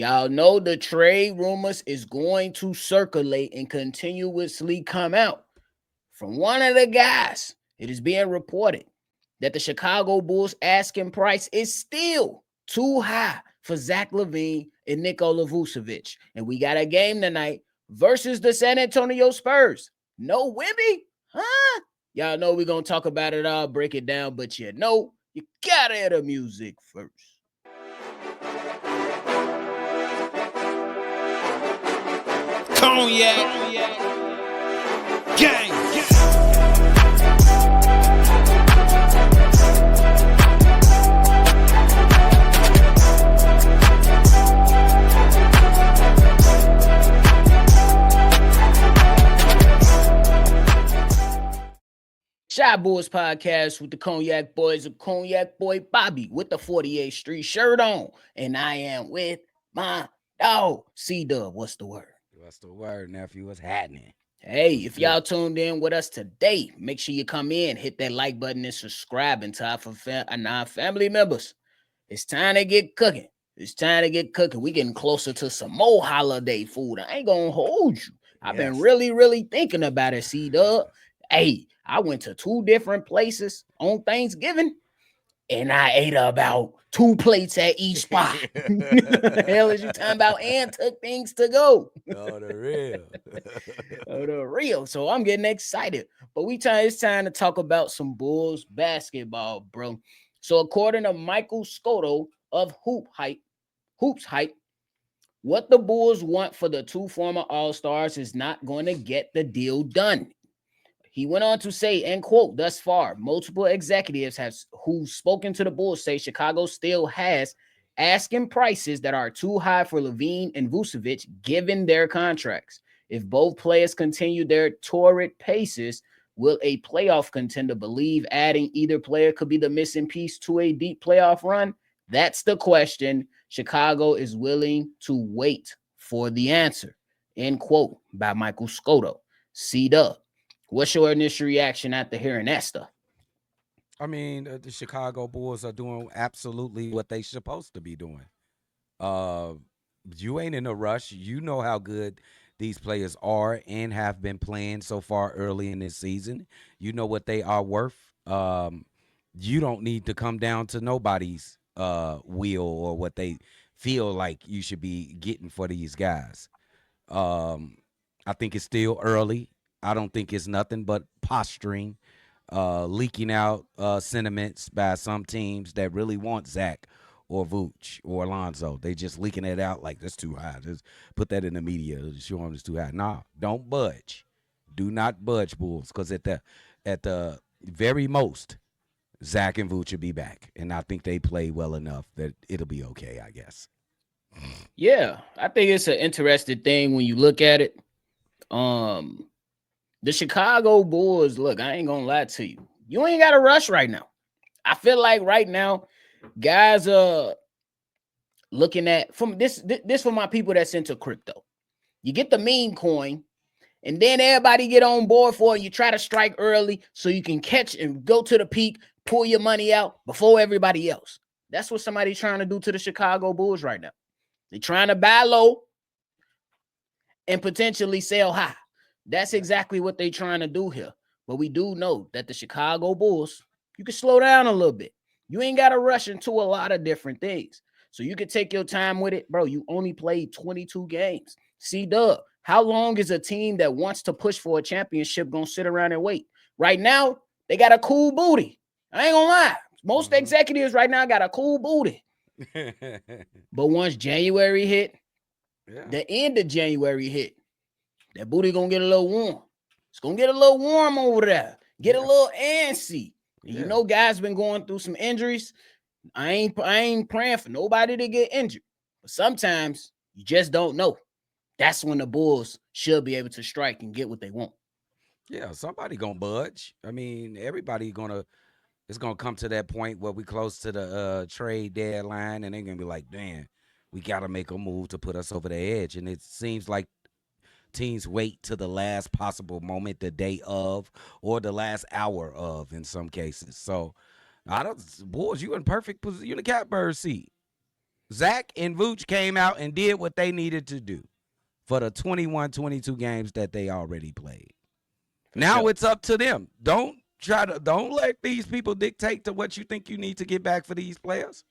Y'all know the trade rumors is going to circulate and continuously come out. From one of the guys, it is being reported that the Chicago Bulls asking price is still too high for Zach Lavine and Nikola Vucevic. And we got a game tonight versus the San Antonio Spurs. No Wimby? Huh? Y'all know we're going to talk about it all, break it down, but you know, you got to hear the music first. Cognac, gang. Shy Boys Podcast with the Cognac Boys, a Cognac Boy Bobby with the 48th Street shirt on. And I am with my dog, CDubb. What's the word? What's the word, nephew? What's happening? Hey, if y'all tuned in with us today, make sure you come in, hit that like button, and subscribe to our family members. It's time to get cooking. It's time to get cooking. We getting closer to some more holiday food. I ain't gonna hold you. I've been really thinking about it, CDubb. Hey, I went to 2 different places on Thanksgiving, and I ate about 2 plates at each spot. The hell is you talking about? And took things to go. Oh, the real. Oh, the real. So I'm getting excited. But it's time to talk about some Bulls basketball, bro. So according to Michael Scotto of Hoops Hype, what the Bulls want for the 2 former All-Stars is not going to get the deal done. He went on to say, end quote, thus far, multiple executives who've spoken to the Bulls say Chicago still has asking prices that are too high for Lavine and Vucevic given their contracts. If both players continue their torrid paces, will a playoff contender believe adding either player could be the missing piece to a deep playoff run? That's the question. Chicago is willing to wait for the answer. End quote by Michael Scotto. CDubb. What's your initial reaction after hearing that stuff? I mean, the Chicago Bulls are doing absolutely what they supposed to be doing. Uh, you ain't in a rush. You know how good these players are and have been playing so far early in this season. You know what they are worth. You don't need to come down to nobody's wheel or what they feel like you should be getting for these guys. I think it's still early. I don't think it's nothing but posturing, leaking out sentiments by some teams that really want Zach or Vooch or Alonzo. They just leaking it out like that's too high. Just put that in the media. Show them it's too high. Nah, don't budge. Do not budge, Bulls, because at the very most, Zach and Vooch will be back, and I think they play well enough that it'll be okay, I guess. Yeah, I think it's an interesting thing when you look at it. The Chicago Bulls, look, I ain't gonna lie to you. You ain't got to rush right now. I feel like right now, guys are looking at from this for my people that's into crypto. You get the meme coin, and then everybody get on board for it. You try to strike early so you can catch and go to the peak, pull your money out before everybody else. That's what somebody's trying to do to the Chicago Bulls right now. They're trying to buy low and potentially sell high. That's exactly what they're trying to do here. But we do know that the Chicago Bulls, you can slow down a little bit. You ain't got to rush into a lot of different things. So you can take your time with it. Bro, you only played 22 games. CDubb, how long is a team that wants to push for a championship going to sit around and wait? Right now, they got a cool booty. I ain't going to lie. Most executives right now got a cool booty. But once January hit, the end of January hit, that booty gonna get a little warm. It's gonna get a little warm over there. Get a little antsy. And you know, guys been going through some injuries. I ain't praying for nobody to get injured. But sometimes you just don't know. That's when the Bulls should be able to strike and get what they want. Yeah, somebody gonna budge. I mean, everybody it's gonna come to that point where we close to the trade deadline, and they're gonna be like, "Damn, we gotta make a move to put us over the edge." And it seems like teams wait to the last possible moment, the day of, or the last hour of, in some cases. So, I don't, Bulls, you in perfect position. You in the catbird seat. Zach and Vooch came out and did what they needed to do for the 21-22 games that they already played. For Now sure. it's up to them. Don't let these people dictate to what you think you need to get back for these players.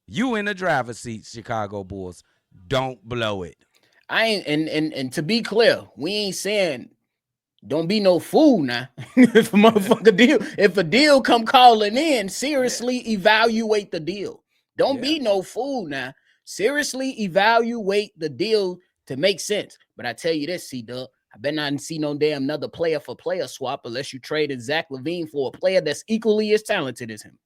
You in the driver's seat, Chicago Bulls. Don't blow it. I ain't and to be clear, we ain't saying don't be no fool now. If a motherfucker deal, if a deal come calling in, Yeah. seriously evaluate the deal. Don't Yeah. be no fool now. Seriously evaluate the deal to make sense. But I tell you this, CDubb, I bet not see no damn another player for player swap unless you traded Zach Lavine for a player that's equally as talented as him.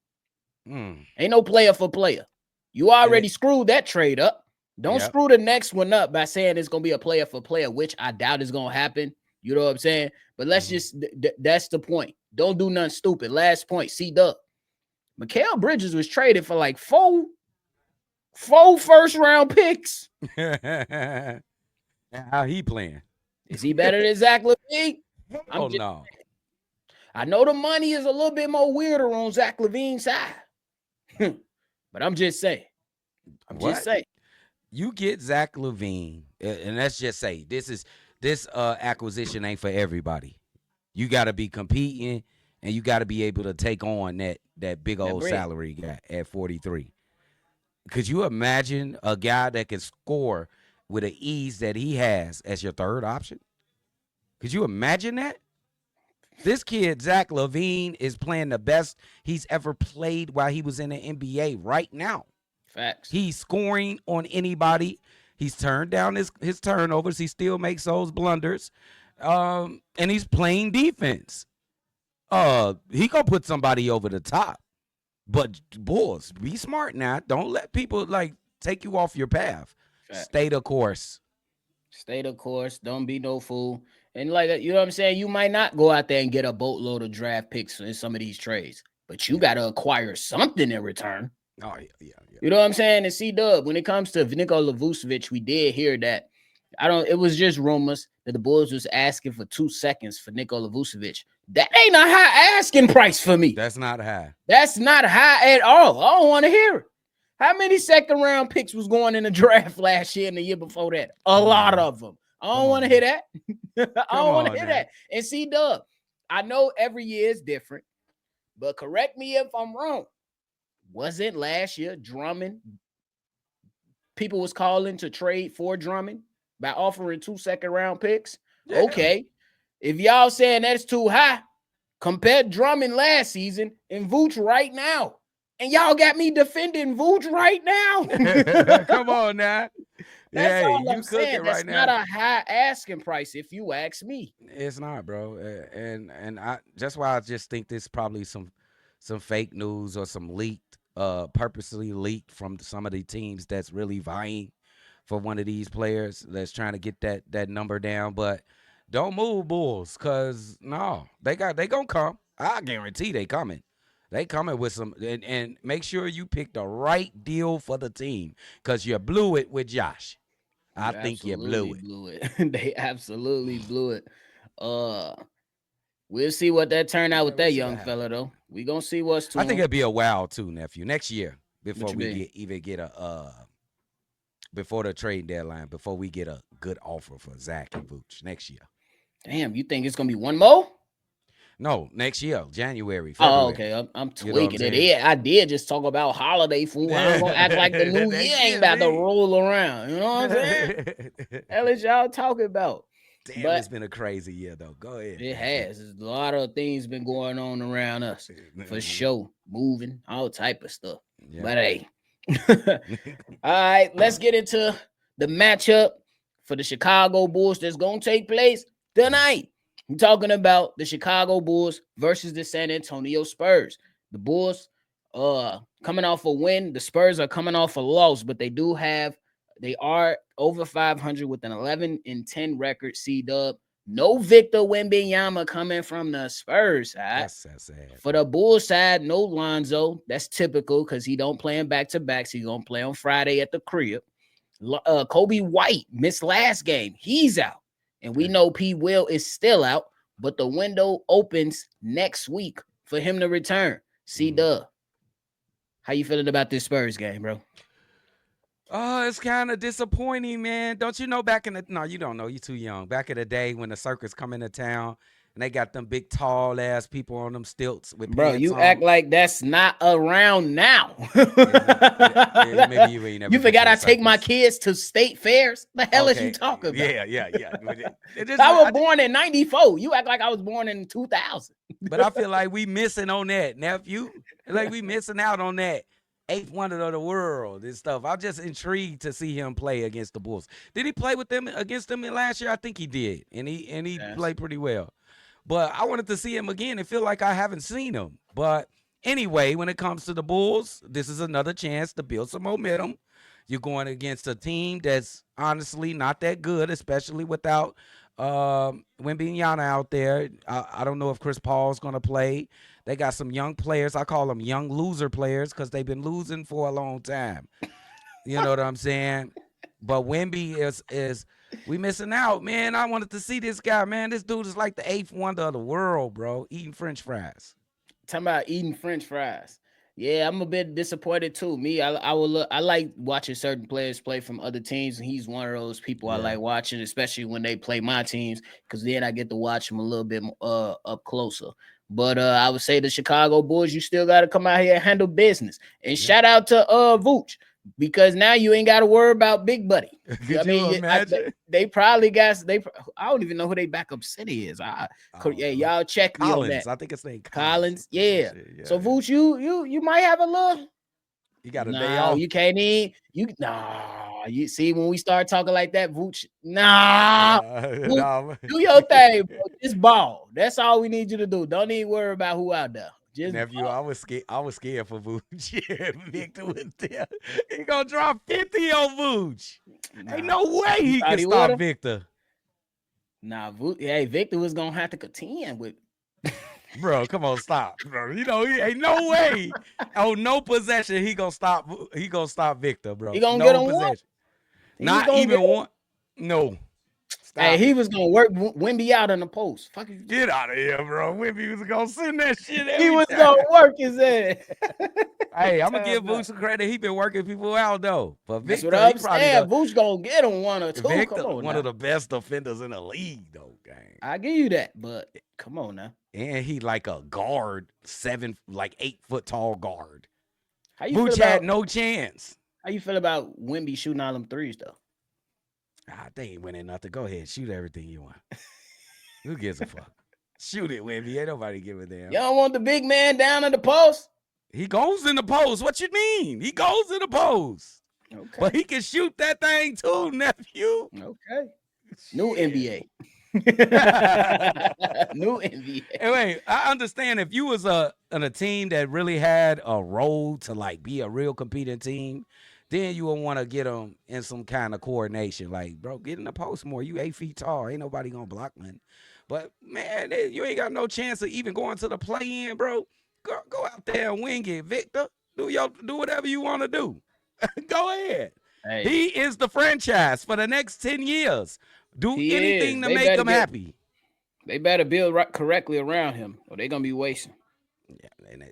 Mm. Ain't no player for player. You And already it, screwed that trade up. Don't yep. screw the next one up by saying it's gonna be a player for player, which I doubt is gonna happen. You know what I'm saying? But let's Mhm. just that's the point. Don't do nothing stupid. Last point. CDubb. Mikal Bridges was traded for like four first round picks. How he playing? Is he better than Zach LaVine? I'm Hell just no. I know the money is a little bit more weirder on Zach LaVine's side. But I'm just saying. I'm just What? saying. You get Zach Lavine, and let's just say this acquisition ain't for everybody. You got to be competing, and you got to be able to take on that big That old bread. salary guy at 43. Could you imagine a guy that can score with the ease that he has as your third option? Could you imagine that? This kid, Zach Lavine, is playing the best he's ever played while he was in the NBA right now. Facts. He's scoring on anybody. He's turned down his turnovers. He still makes those blunders. And he's playing defense. He gonna put somebody over the top. But Bulls, be smart now. Don't let people like take you off your path. Facts. Stay the course. Stay the course. Don't be no fool. And like you know what I'm saying, you might not go out there and get a boatload of draft picks in some of these trades, but you Yeah. got to acquire something in return. Oh yeah. You know what I'm saying? And CDubb, when it comes to Nikola Vucevic, we did hear that. I don't. It was just rumors that the Bulls was asking for 2 seconds for Nikola Vucevic. That ain't a high asking price for me. That's not high. That's not high at all. I don't want to hear it. How many second round picks was going in the draft last year and the year before that? A Come on lot now. of them. I Come don't want on to now. hear that. I Come don't want to on hear now. that. And CDubb, I know every year is different, but correct me if I'm wrong. Wasn't last year Drummond? People was calling to trade for Drummond by offering 2 second round picks. Yeah. Okay. If y'all saying that's too high, compare Drummond last season and Vooch right now. And y'all got me defending Vooch right now. Come on now. That's Yeah, all you I'm saying. cooking That's right not now. a high asking price if you ask me. It's not, bro. And I that's why I just think this probably some fake news or some leaked, purposely leaked from some of the teams that's really vying for one of these players that's trying to get that number down. But don't move Bulls, cause no, they gonna come. I guarantee they coming. They coming with some and make sure you pick the right deal for the team, cause you blew it with Josh. I You think you blew absolutely it. blew it. They absolutely blew it. Uh we'll see what that turned out Yeah, with we'll that see what young fella happens. though. We gonna see what's to I think him. it'll be a while too, nephew. Next year, What before you we mean? get a before the trade deadline, before we get a good offer for Zach and Vooch next year. Damn, you think it's gonna be one more? No, next year, January, Oh, February. okay. I'm You know what I'm tweaking it. saying? Yeah, I did just talk about holiday food. I ain't gonna act like the new year Next ain't year, about to see. roll around. You know what I'm saying? Hell is y'all talking about? Damn, But it's been a crazy year though. Go ahead, it nephew. has. There's a lot of things been going on around us for sure. Moving, all type of stuff. Yeah. But hey. All right, let's get into the matchup for the Chicago Bulls that's gonna take place tonight. I'm talking about the Chicago Bulls versus the San Antonio Spurs. The Bulls coming off a win. The Spurs are coming off a loss, but they are over 500 with an 11-10 record. CDubb. No Victor Wembanyama coming from the Spurs side. That's sad. For the Bulls side, no Lonzo. That's typical because he don't play in back-to-backs. He's going to play on Friday at the crib. Kobe White missed last game. He's out. And we Okay. know P. Will is still out, but the window opens next week for him to return. Mhm. CDubb, how you feeling about this Spurs game, bro? Oh, it's kind of disappointing, man. Don't you know back in the no, you don't know, you too young. Back in the day when the circus come into town and they got them big tall ass people on them stilts with Bro, pants you act on. like that's not around now. Maybe you ain't never You been forgot to a I take my circus. kids to state fairs. The hell is you Okay, talking about? yeah. But it just, I was born in 94. You act like I was born in 2000. but I feel like we missing on that, nephew. Like we missing out on that eighth wonder of the world and stuff. I'm just intrigued to see him play against the Bulls. Did he play with them against them last year? I think he did, and he Yes. played pretty well. But I wanted to see him again and feel like I haven't seen him. But anyway, when it comes to the Bulls, this is another chance to build some momentum. You're going against a team that's honestly not that good, especially without Wembanyama out there. I don't know if Chris Paul's going to play. They got some young players. I call them young loser players because they've been losing for a long time. You know what I'm saying? But Wemby is we missing out, man. I wanted to see this guy, man. This dude is like the eighth wonder of the world, bro. Eating French fries. Talking about eating French fries. Yeah, I'm a bit disappointed too. Me, I will look. I like watching certain players play from other teams, and he's one of those people I Yeah, like watching, especially when they play my teams, because then I get to watch them a little bit up closer. But I would say the Chicago Bulls, you still got to come out here and handle business. And yeah. shout out to Vooch, because now you ain't got to worry about Big Buddy. I Could you mean, imagine? they probably got they. I don't even know who they backup city is. I don't Yeah, know. y'all check me on that. Collins. I think it's named Collins Collins, or some yeah. shit. So Yeah. Vooch, you might have a little. You got a day No, off. you can't eat. You nah. You see when we start talking like that, Vooch. Nah, Vooch, No. do your thing, bro. Just ball. That's all we need you to do. Don't even worry about who out there. Just Nephew, ball. I was scared. I was scared for Vooch. Yeah, Victor was there. He gonna drop 50 on Vooch. Ain't Nah, no way you he thought can he stop would have? Victor. Nah, hey, Victor was gonna have to contend with. Bro, come on, stop, bro. You know, he ain't no way. Oh, no possession. He gonna stop. He gonna stop Victor, He bro. gonna get No on one. possession. He was Not gonna get. even one. No. Hey, Stop he it. was gonna work Wimby out in the post. Fuck you. Get out of here, bro. Wimby was gonna send that shit He every was time. gonna work his ass. Hey, I'm gonna give Vooch some credit. He been working people out though. But That's what Victor, he I'm probably saying. Vooch gonna get him one or two. Victor, Come on one now. of the best defenders in the league, though, gang. I give you that, but come on now. And he like a guard, 8 foot tall guard. How you feel Vooch had about no chance. how you feel about Wimby shooting all them threes though? They ain't winning nothing. Go ahead, shoot everything you want. Who gives a fuck? Shoot it, Wimby. Ain't nobody give a damn. You don't want the big man down in the post? He goes in the post. What you mean? He goes in the post. Okay. But he can shoot that thing too, nephew. Okay. New NBA. New NBA. Hey, wait, I understand if you was on a team that really had a role to like be a real competing team, then you would want to get them in some kind of coordination. Like, bro, get in the post more. You 8 feet tall. Ain't nobody gonna block nothing. But man, you ain't got no chance of even going to the play-in, bro. Go out there and wing it, Victor. Do whatever you want to do. Go ahead. Hey, He is the franchise for the next 10 years. Do he anything is. to They make better him get- happy. They better build correctly around him, or they're gonna be wasting. Yeah, and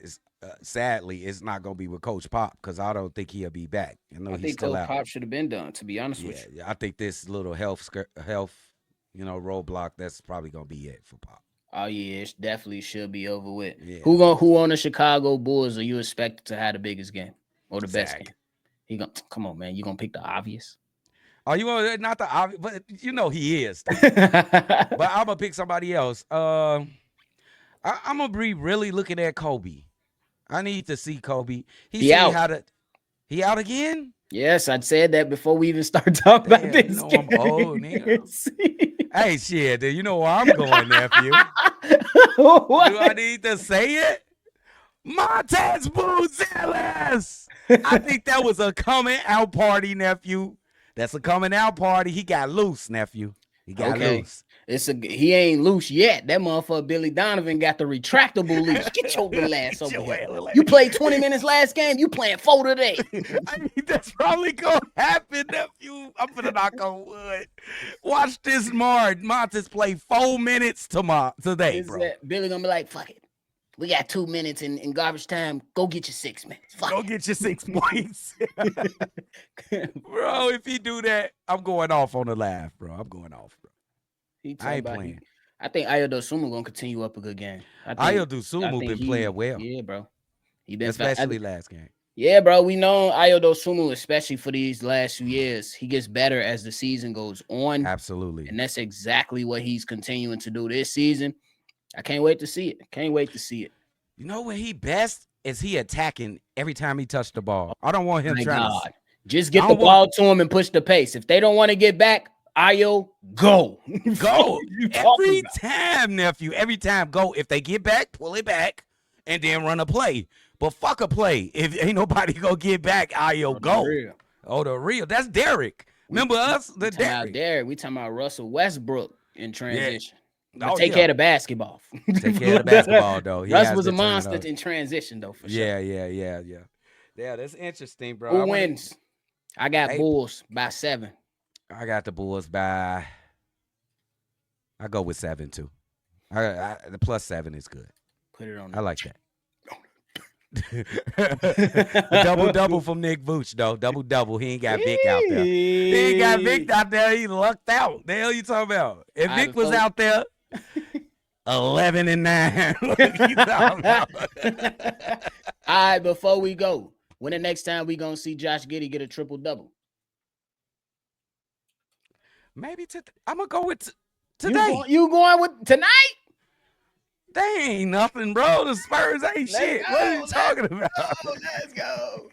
sadly, it's not gonna be with Coach Pop because I don't think he'll be back. I know I he's think still Coach out. Pop should have been done. To be honest with you. Yeah, I think this little health, roadblock. That's probably gonna be it for Pop. Oh yeah, it definitely should be over with. Yeah. Who on the Chicago Bulls are you expected to have the biggest game or the best Zach. game? He gonna come on, man. You gonna pick the obvious? Oh, you want not the obvious, but you know he is. But I'm gonna pick somebody else. I'm gonna be really looking at Kobe. I need to see Kobe. He out. He out again? Yes, I'd said that before we even start talking about Damn, this. you know I'm old, nigga. Hey, shit, you know where I'm going, nephew. What? Do I need to say it? Montez Buzelis. I think that was a coming out party, nephew. That's a coming out party. He got loose, nephew. He got loose. He ain't loose yet. That motherfucker Billy Donovan got the retractable leash. Get your little ass over here. You played 20 minutes last game. You playing 4 today. I mean, that's probably gonna happen, nephew. I'm gonna knock on wood. Watch this, Montez play 4 minutes today, bro. Billy gonna be like, fuck it. We got 2 minutes in garbage time. Go get your 6 minutes. Fuck Go it. get your 6 points. Bro, if he do that, I'm going off on the laugh, bro. I'm going off, bro. I ain't playing. I think Ayo Dosunmu gonna continue up a good game. Ayo Dosunmu been playing well. Yeah, bro. He been especially last game. Yeah, bro. We know Ayo Dosunmu, especially for these last few years. He gets better as the season goes on. Absolutely. And that's exactly what he's continuing to do this season. I can't wait to see it. Can't wait to see it. You know where he best is he attacking every time he touched the ball. I don't want him trying to just get the ball to him and push the pace. If they don't want to get back, Ayo, go. Go. Every time, nephew. Every time, go. If they get back, pull it back, and then run a play. But fuck a play. If ain't nobody go get back, Ayo, go. The real. That's Derek. Remember us? The Derek. We talking about Russell Westbrook in transition. Yeah. Take care of the basketball. Take care of the basketball, though. Russ was a monster in transition, though, for sure. Yeah, that's interesting, bro. Who wins? I got Bulls by 7. I got the Bulls by. I go with 7 too. The +7 is good. Put it on. I like that. Double from Nick Vooch though. Double. He ain't got Vic out there. He ain't got Vic out there. He lucked out. The hell you talking about? If Vic was out there, 11-9. What you talking about? All right, before we go, when the next time we gonna see Josh Giddey get a triple-double? Maybe I'm gonna go with today. You going with tonight? They ain't nothing, bro. The Spurs ain't shit. What are you talking about? Let's go.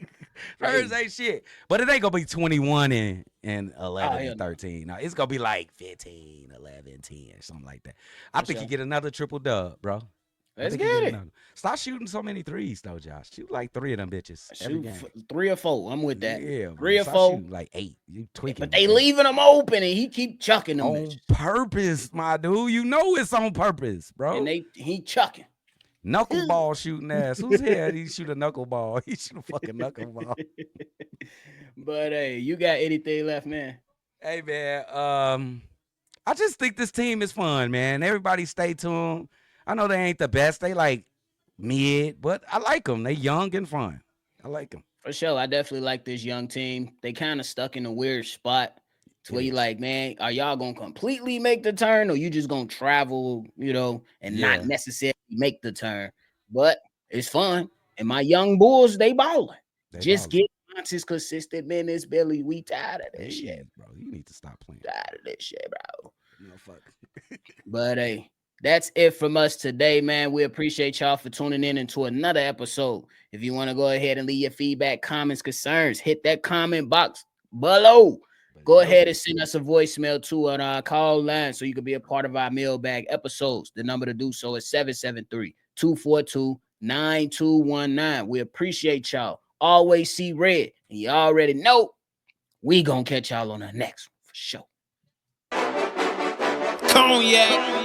Spurs ain't shit. But it ain't going to be 21 and 11 and 13. No, it's going to be like 15, 11, 10, something like that. I think you get another triple dub, bro. Let's get it. Stop shooting so many threes, though, Josh. Shoot like 3 of them bitches every game. 3 or 4. I'm with that. Yeah, 3 or 4. Like 8. You tweaking. But they leaving them open, and he keep chucking them on bitches. Purpose, my dude. You know it's on purpose, bro. And he chucking. Knuckleball shooting ass. Who's here? He shoot a knuckleball. He shoot a fucking knuckleball. But hey, you got anything left, man? Hey, man. I just think this team is fun, man. Everybody stay tuned. I know they ain't the best. They like mid, but I like them. They young and fun. I like them. For sure. I definitely like this young team. They kind of stuck in a weird spot to where you like, man, are y'all going to completely make the turn or you just going to travel, and not necessarily make the turn? But it's fun. And my young Bulls, they balling. Get consistent minutes, Billy. We tired of this shit. Bro, you need to stop playing. Tired of this shit, bro. No, fuck. But hey, that's it from us today, man. We appreciate y'all for tuning in into another episode. If you want to go ahead and leave your feedback, comments, concerns, hit that comment box below. Go ahead and send us a voicemail too on our call line so you can be a part of our mailbag episodes. The number to do so is 773-242-9219. We appreciate y'all. Always see red. And you already know we gonna catch y'all on the next one for sure. Cognac.